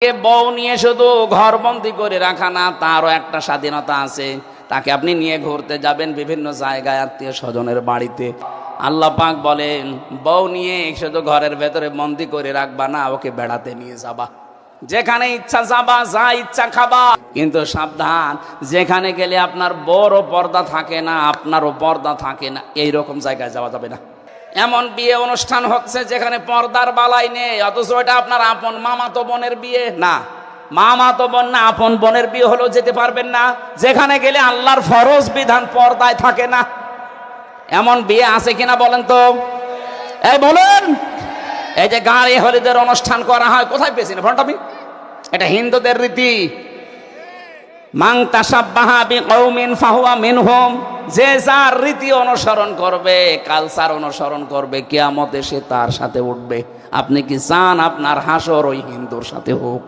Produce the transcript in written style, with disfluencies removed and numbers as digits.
বউ নিয়ে শুধু ঘরবন্দি করে রাখা না, তারও একটা স্বাধীনতা আছে। তাকে আপনি নিয়ে ঘুরতে যাবেন বিভিন্ন জায়গায়, আত্মীয় স্বজনের বাড়িতে। আল্লাহ পাক বলেন, বউ নিয়ে শুধু ঘরের ভেতরে বন্দি করে রাখবা না, ওকে বেড়াতে নিয়ে যাবা, যেখানে ইচ্ছা যাবা, যা ইচ্ছা খাবা। কিন্তু সাবধান, যেখানে গেলে আপনার বড় পর্দা থাকে না, আপনারও পর্দা থাকে না, এইরকম জায়গায় যাওয়া যাবে না। এমন বিয়ে অনুষ্ঠান হচ্ছে যেখানে পর্দার বালাই নেই, অথচ এটা আপনার আপন মামাতো বোনের বিয়ে না, মামাতো বোন না, আপন বোনের বিয়ে হলেও যেতে পারবেন না, যেখানে গেলে আল্লাহর ফরজ বিধান পর্দায় থাকে না। এমন বিয়ে আছে কিনা বলেন তো, এই বলেন। এই যে গাড়ি হলিদের অনুষ্ঠান করা হয়, কোথায় পেয়েছেন ফোনটা? এটা হিন্দুদের রীতি। মান তাশাব্বাহা বিকওমিন ফাহুয়া মিনহুম, যে যার রীতি অনুসরণ করবে, কালচার অনুসরণ করবে, কিয়ামতে সে তার সাথে উঠবে। আপনি কি চান আপনার হাসর ওই হিন্দুর সাথে হোক?